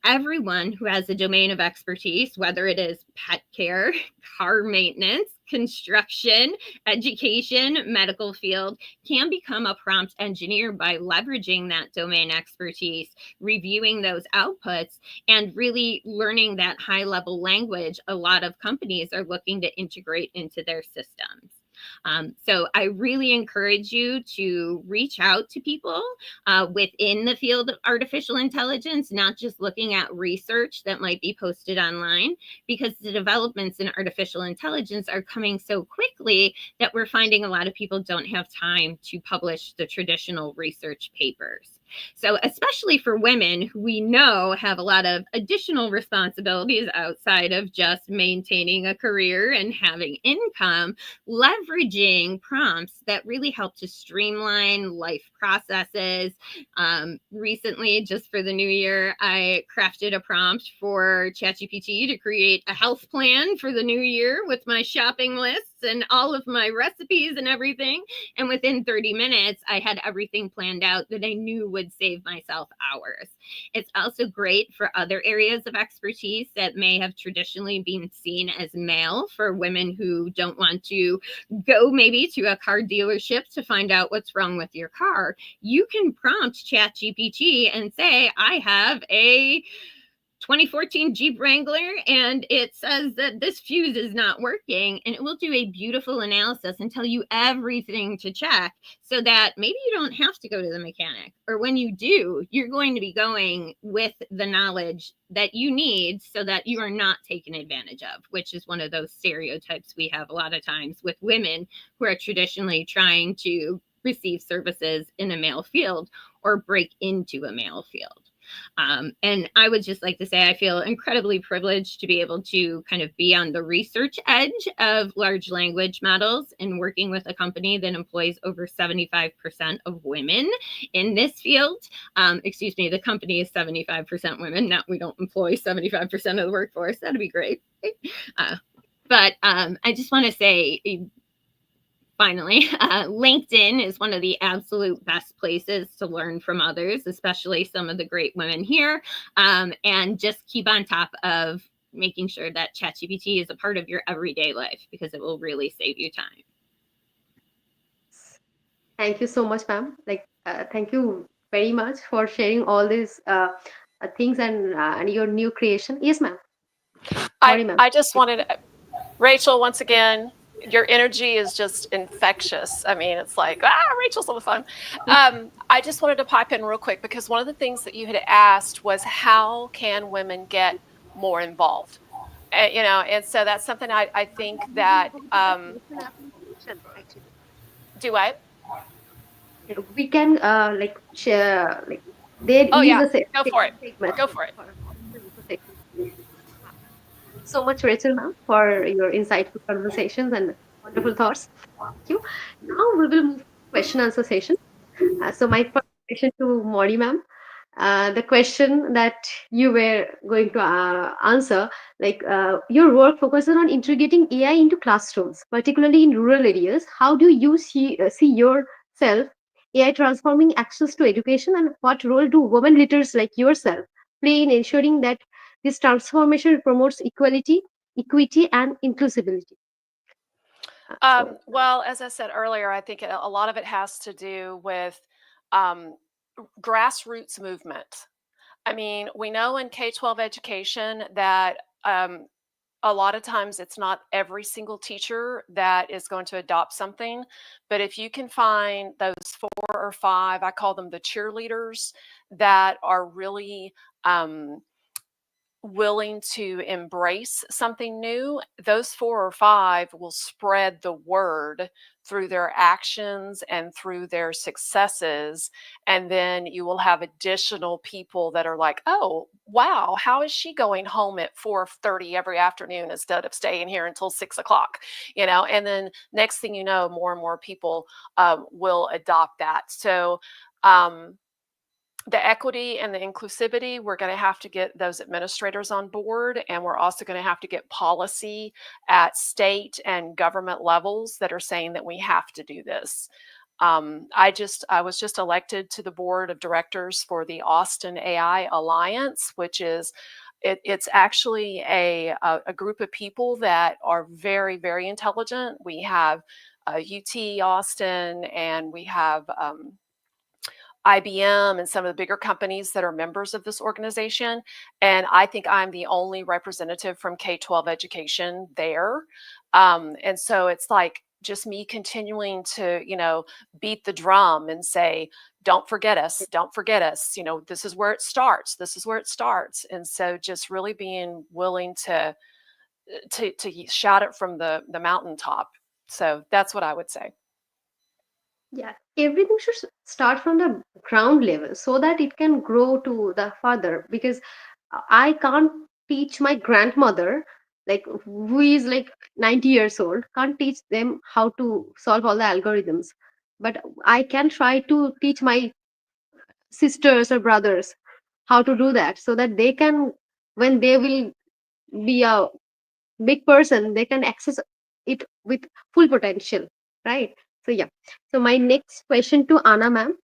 Everyone who has a domain of expertise, whether it is pet care, car maintenance, construction, education, medical field can become a prompt engineer by leveraging that domain expertise, reviewing those outputs, and really learning that high level language a lot of companies are looking to integrate into their systems. So I really encourage you to reach out to people within the field of artificial intelligence, not just looking at research that might be posted online, because the developments in artificial intelligence are coming so quickly that we're finding a lot of people don't have time to publish the traditional research papers. So especially for women who we know have a lot of additional responsibilities outside of just maintaining a career and having income, leveraging prompts that really help to streamline life processes. Recently, just for the new year, I crafted a prompt for ChatGPT to create a health plan for the new year with my shopping lists and all of my recipes and everything. And within 30 minutes, I had everything planned out that I knew would save myself hours. It's also great for other areas of expertise that may have traditionally been seen as male, for women who don't want to go maybe to a car dealership to find out what's wrong with your car. You can prompt ChatGPT and say, I have a 2014 Jeep Wrangler and it says that this fuse is not working, and it will do a beautiful analysis and tell you everything to check, so that maybe you don't have to go to the mechanic, or when you do, you're going to be going with the knowledge that you need so that you are not taken advantage of, which is one of those stereotypes we have a lot of times with women who are traditionally trying to receive services in a male field or break into a male field. And I would just like to say I feel incredibly privileged to be able to kind of be on the research edge of large language models and working with a company that employs over 75% of women in this field. Excuse me, the company is 75% women. Not we don't employ 75% of the workforce. That'd be great. But I just want to say, finally, LinkedIn is one of the absolute best places to learn from others, especially some of the great women here, and just keep on top of making sure that ChatGPT is a part of your everyday life, because it will really save you time. Thank you so much, ma'am. Thank you very much for sharing all these things and your new creation. Yes, ma'am. Sorry, ma'am. I just wanted, Rachel, once again, your energy is just infectious. I mean, it's like, Rachel's on the phone. I just wanted to pipe in real quick, because one of the things that you had asked was, how can women get more involved? And so that's something I think that, do what? We can share, there Oh, is yeah, a go for it. Go for it. So much, Rachel, ma'am, for your insightful conversations and wonderful thoughts. Thank you. Now we will move to question answer session. So my first question to Maurie, ma'am. The question that you were going to answer, your work focuses on integrating AI into classrooms, particularly in rural areas. How do you see yourself AI transforming access to education, and what role do women leaders like yourself play in ensuring that this transformation promotes equality, equity, and inclusivity? Well, as I said earlier, I think a lot of it has to do with grassroots movement. I mean, we know in K-12 education that a lot of times it's not every single teacher that is going to adopt something, but if you can find those 4 or 5, I call them the cheerleaders, that are really willing to embrace something new, those 4 or 5 will spread the word through their actions and through their successes. And then you will have additional people that are like, oh, wow, how is she going home at 4:30 every afternoon instead of staying here until 6 o'clock? And then next thing you know, more and more people will adopt that. So the equity and the inclusivity, we're going to have to get those administrators on board, and we're also going to have to get policy at state and government levels that are saying that we have to do this. I was just elected to the board of directors for the Austin AI Alliance, which is it's actually a group of people that are very, very intelligent. We have UT Austin, and we have IBM and some of the bigger companies that are members of this organization. And I think I'm the only representative from K-12 education there. And so it's like just me continuing to, beat the drum and say, don't forget us, don't forget us. This is where it starts. This is where it starts. And so just really being willing to shout it from the mountaintop. So that's what I would say. Yeah, everything should start from the ground level so that it can grow to the further. Because I can't teach my grandmother, like who is like 90 years old, can't teach them how to solve all the algorithms. But I can try to teach my sisters or brothers how to do that, so that they can, when they will be a big person, they can access it with full potential, right? So yeah. So my next question to Anna ma'am.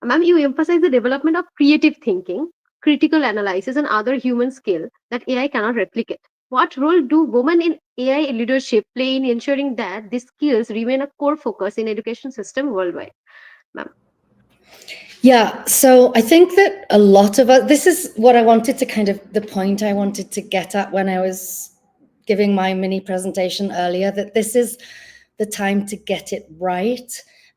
Ma'am, you emphasize the development of creative thinking, critical analysis, and other human skill that AI cannot replicate. What role do women in AI leadership play in ensuring that these skills remain a core focus in education system worldwide? Ma'am. Yeah, so I think that a lot of us, this is what I wanted to the point I wanted to get at when I was giving my mini presentation earlier, that this is the time to get it right.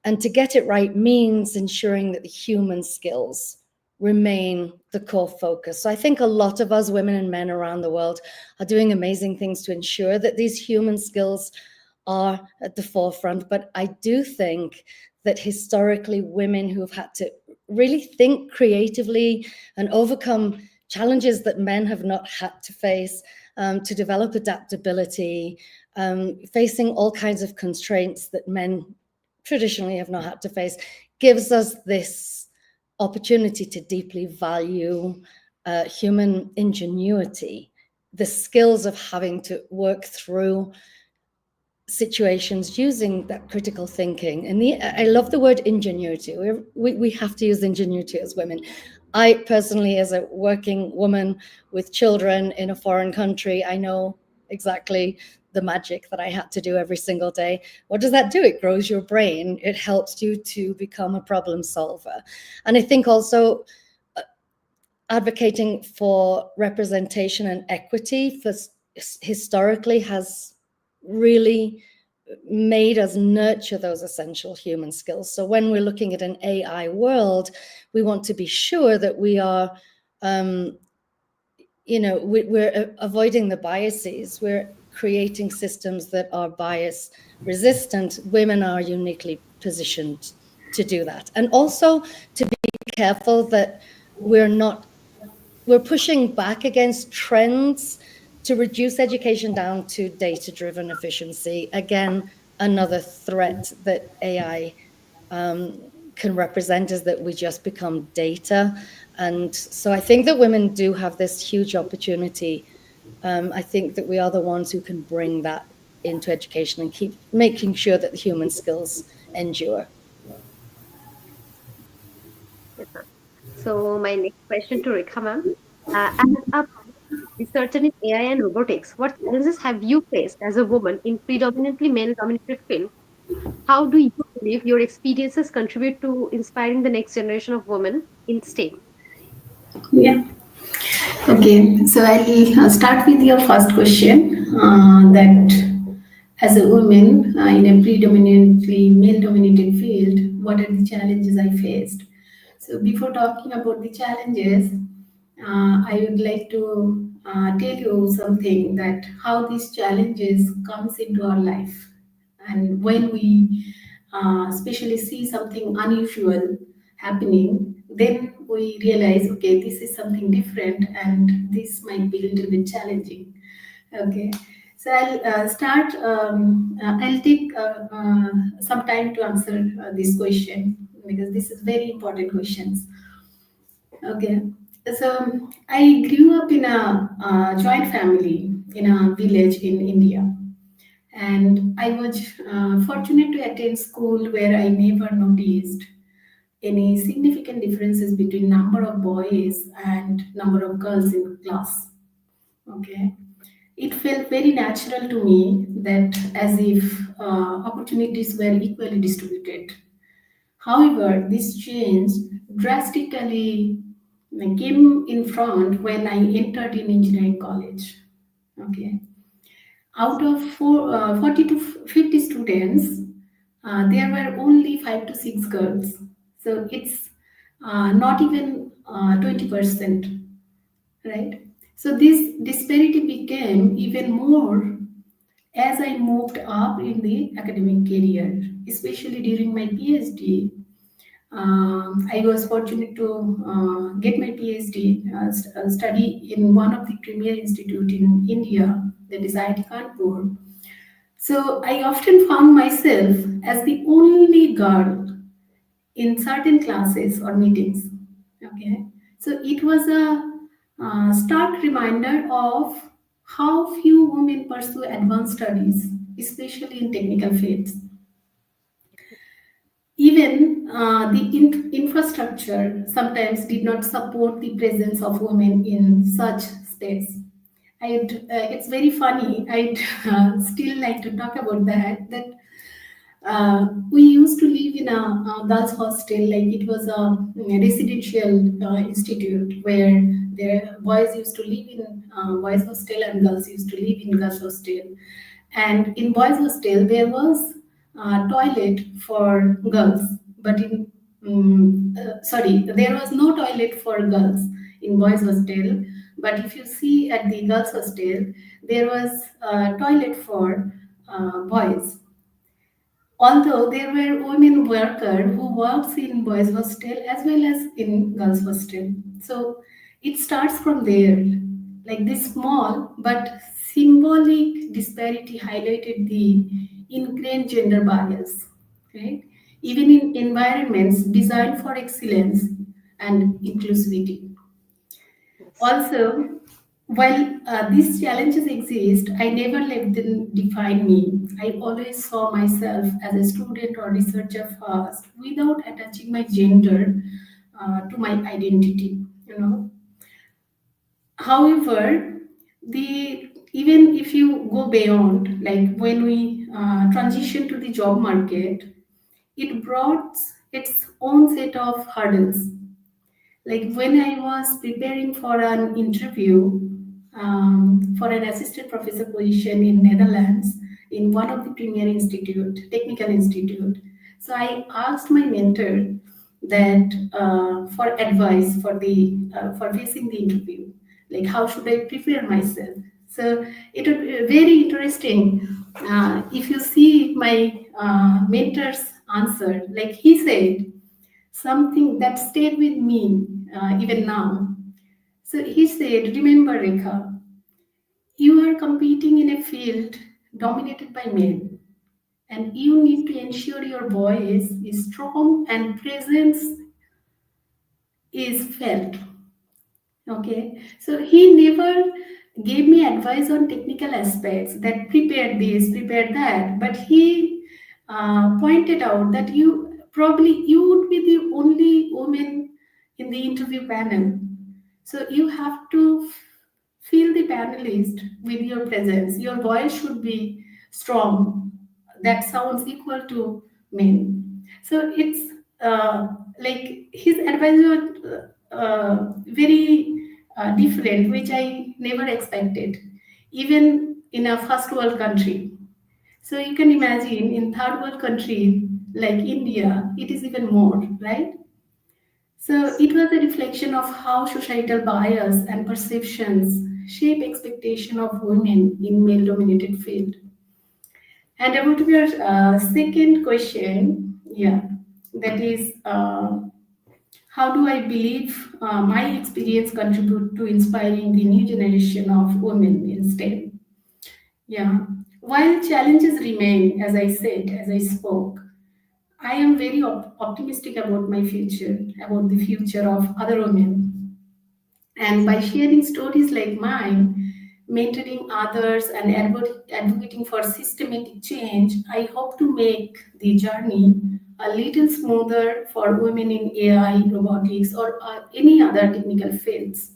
And to get it right means ensuring that the human skills remain the core focus. So I think a lot of us, women and men around the world, are doing amazing things to ensure that these human skills are at the forefront. But I do think that historically women who have had to really think creatively and overcome challenges that men have not had to face, to develop adaptability, facing all kinds of constraints that men traditionally have not had to face, gives us this opportunity to deeply value human ingenuity, the skills of having to work through situations using that critical thinking. And I love the word ingenuity. We have to use ingenuity as women. I personally, as a working woman with children in a foreign country, I know exactly the magic that I had to do every single day. What does that do? It grows your brain. It helps you to become a problem solver. And I think also advocating for representation and equity historically has really made us nurture those essential human skills. So when we're looking at an AI world, we want to be sure that we are, we're avoiding the biases. We're creating systems that are bias resistant. Women are uniquely positioned to do that. And also to be careful that we're pushing back against trends to reduce education down to data-driven efficiency. Again, another threat that AI can represent is that we just become data. And so I think that women do have this huge opportunity. I think that we are the ones who can bring that into education and keep making sure that the human skills endure. Yes, ma'am. So my next question to Rekha ma'am. As a researcher in AI and robotics, what challenges have you faced as a woman in predominantly male-dominated field? How do you believe your experiences contribute to inspiring the next generation of women in STEM? Yeah. Okay, so I'll start with your first question, that as a woman in a predominantly male dominated field, what are the challenges I faced? So, before talking about the challenges, I would like to tell you something, that how these challenges comes into our life, and when we especially see something unusual happening, then we realize, okay, this is something different and this might be a little bit challenging. Okay, so I'll take some time to answer this question, because this is very important questions. Okay, so I grew up in a joint family in a village in India, and I was fortunate to attend school where I never noticed any significant differences between number of boys and number of girls in class. Okay. It felt very natural to me that as if opportunities were equally distributed. However, this change drastically came in front when I entered in engineering college. Okay. Out of 40 to 50 students, there were only 5 to 6 girls. So it's not even 20%, right? So this disparity became even more as I moved up in the academic career, especially during my PhD. I was fortunate to get my PhD, study in one of the premier institute in India, that is IIT Kanpur. So I often found myself as the only girl in certain classes or meetings. Okay, so it was a stark reminder of how few women pursue advanced studies, especially in technical fields. Even the infrastructure sometimes did not support the presence of women in such space. It's very funny. I'd still like to talk about that. We used to live in a girls' hostel, like it was a residential institute where the boys used to live in boys' hostel and girls used to live in girls' hostel. And in boys' hostel, there was a toilet for girls, but there was no toilet for girls in boys' hostel. But if you see at the girls' hostel, there was a toilet for boys, although there were women workers who works in boys hostel as well as in girls hostel. So it starts from there. Like this small but symbolic disparity highlighted the ingrained gender bias, right? Even in environments designed for excellence and inclusivity. Yes. Also, while these challenges exist, I never let them define me. I always saw myself as a student or researcher first, without attaching my gender to my identity. You know. However, the even if you go beyond, like when we transition to the job market, it brought its own set of hurdles. Like when I was preparing for an interview for an assistant professor position in Netherlands in one of the premier institute, technical institute. So I asked my mentor that for advice for facing the interview, like how should I prepare myself. So it would be very interesting if you see my mentor's answer. Like he said something that stayed with me even now. So he said, remember, Rekha, you are competing in a field dominated by men, and you need to ensure your voice is strong and presence is felt. Okay, so he never gave me advice on technical aspects that prepare this, prepare that, but he pointed out that you would be the only woman in the interview panel, so you have to feel the panelist with your presence. Your voice should be strong. That sounds equal to men. So it's like his advice was very different, which I never expected, even in a first world country. So you can imagine in third world country like India, it is even more, right? So it was a reflection of how societal bias and perceptions shape expectation of women in male-dominated field. And about your second question, yeah, that is, how do I believe my experience contribute to inspiring the new generation of women in STEM? Yeah, while challenges remain, as I said, as I spoke, I am very optimistic about my future, about the future of other women. And by sharing stories like mine, mentoring others, and advocating for systematic change, I hope to make the journey a little smoother for women in AI, robotics, or any other technical fields.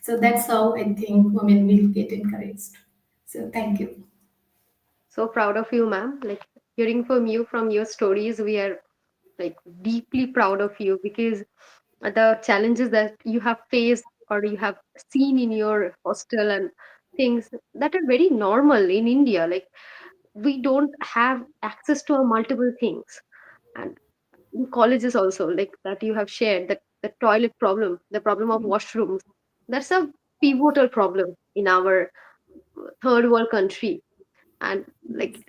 So that's how I think women will get encouraged. So thank you. So proud of you, ma'am. Like hearing from you, from your stories, we are like deeply proud of you, because the challenges that you have faced or you have seen in your hostel and things that are very normal in India. Like we don't have access to multiple things. And in colleges also, like that you have shared, that the toilet problem, the problem of washrooms, that's a pivotal problem in our third world country. And like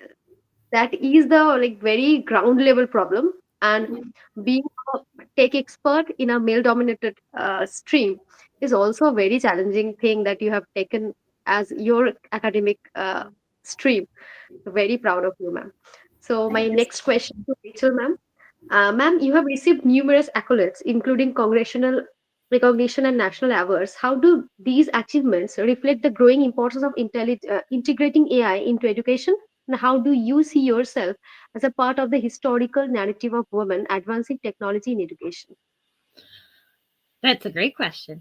that is the like very ground level problem. And being a tech expert in a male dominated stream is also a very challenging thing that you have taken as your academic stream. Very proud of you, ma'am. So my Thank you. next question to Rachel, ma'am. Ma'am, you have received numerous accolades, including congressional recognition and national awards. How do these achievements reflect the growing importance of integrating AI into education? And how do you see yourself as a part of the historical narrative of women advancing technology in education? That's a great question.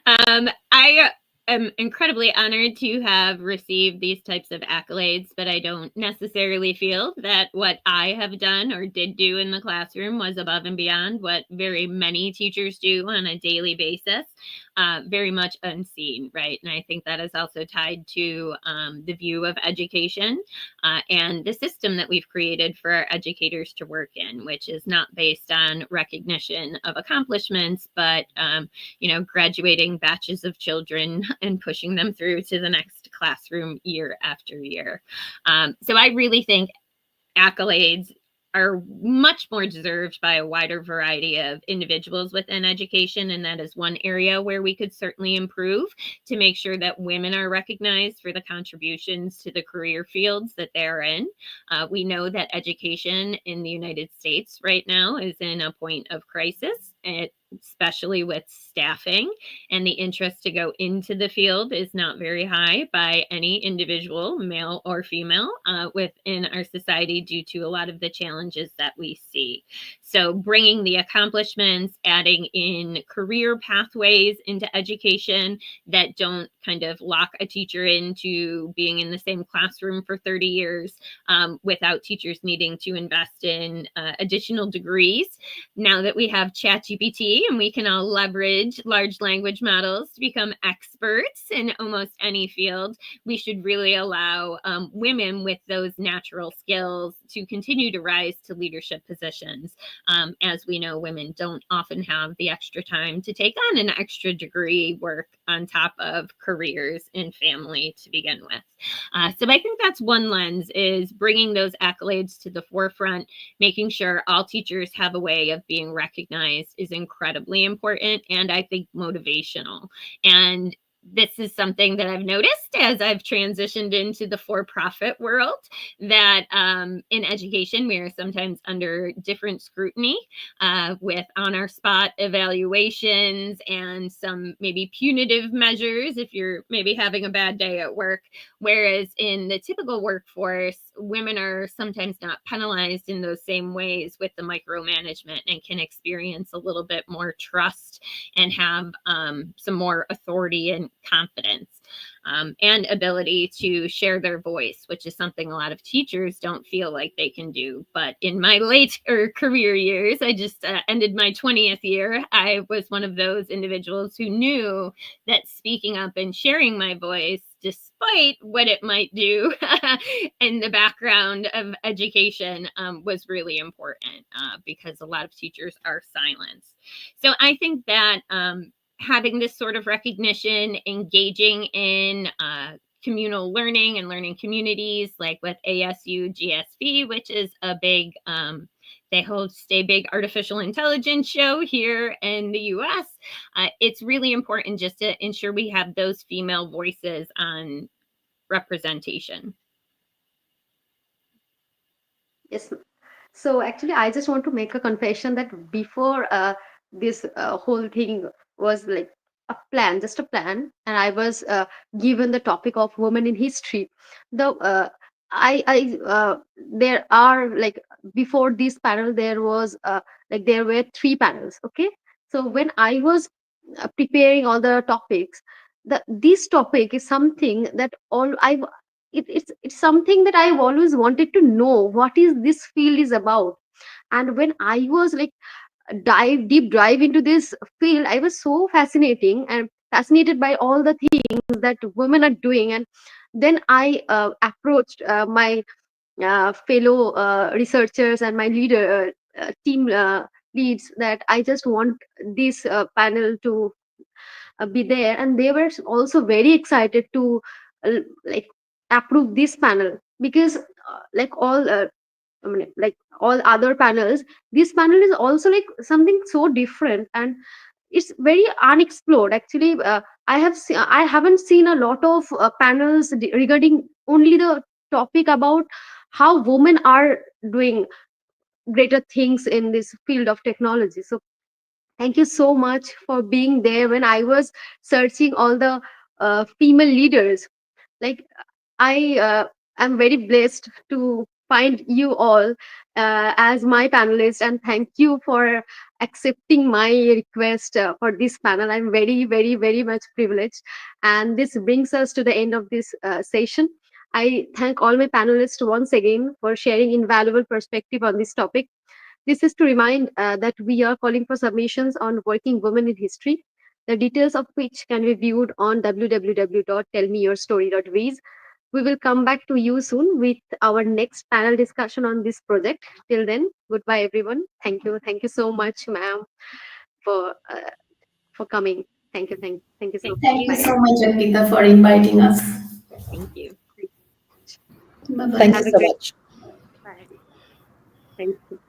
I am incredibly honored to have received these types of accolades, but I don't necessarily feel that what I have done or did do in the classroom was above and beyond what very many teachers do on a daily basis, very much unseen, right? And I think that is also tied to the view of education and the system that we've created for our educators to work in, which is not based on recognition of accomplishments, but graduating batches of children and pushing them through to the next classroom year after year. So I really think accolades are much more deserved by a wider variety of individuals within education. And that is one area where we could certainly improve to make sure that women are recognized for the contributions to the career fields that they're in. We know that education in the United States right now is in a point of crisis. Especially with staffing, and the interest to go into the field is not very high by any individual, male or female, within our society due to a lot of the challenges that we see. So bringing the accomplishments, adding in career pathways into education that don't kind of lock a teacher into being in the same classroom for 30 years without teachers needing to invest in additional degrees. Now that we have ChatGPT and we can all leverage large language models to become experts in almost any field, we should really allow women with those natural skills to continue to rise to leadership positions. As we know, women don't often have the extra time to take on an extra degree work on top of careers and family to begin with. So I think that's one lens, is bringing those accolades to the forefront, making sure all teachers have a way of being recognized is incredibly important, and I think motivational. And this is something that I've noticed as I've transitioned into the for-profit world, that in education, we are sometimes under different scrutiny with on-our-spot evaluations and some maybe punitive measures if you're maybe having a bad day at work. Whereas in the typical workforce, women are sometimes not penalized in those same ways with the micromanagement, and can experience a little bit more trust and have some more authority and confidence. And ability to share their voice, which is something a lot of teachers don't feel like they can do. But in my later career years, I just ended my 20th year, I was one of those individuals who knew that speaking up and sharing my voice, despite what it might do in the background of education, was really important because a lot of teachers are silenced. So I think that having this sort of recognition, engaging in communal learning and learning communities, like with ASU GSV, which is a big, they host a big artificial intelligence show here in the US. It's really important just to ensure we have those female voices on representation. Yes. So actually, I just want to make a confession that before this whole thing was like a plan, just a plan, and I was given the topic of women in history. The there are like, before this panel there was like there were three panels. Okay, so when I was preparing all the topics, this topic is something that it's something that I've always wanted to know what is this field is about. And when I was like deep dive into this field, I was so fascinated by all the things that women are doing. And then I approached my fellow researchers and my team leads, that I just want this panel to be there, and they were also very excited to like approve this panel, because I mean, like all other panels, this panel is also like something so different, and it's very unexplored. Actually, I haven't seen a lot of panels regarding only the topic about how women are doing greater things in this field of technology. So thank you so much for being there when I was searching all the female leaders. Like I am very blessed to find you all as my panelists, and thank you for accepting my request for this panel. I'm very, very, very much privileged. And this brings us to the end of this session. I thank all my panelists once again for sharing invaluable perspective on this topic. This is to remind that we are calling for submissions on working women in history, the details of which can be viewed on www.tellmeyourstory.biz. We will come back to you soon with our next panel discussion on this project. Till then, goodbye, everyone. Thank you. Thank you so much, ma'am, for coming. Thank you. Thank you so Thank much. Thank you you. Bye. so much, Ankita, for inviting us. Thank you. Bye bye. Thank Have you a so great much. bye. Thank you.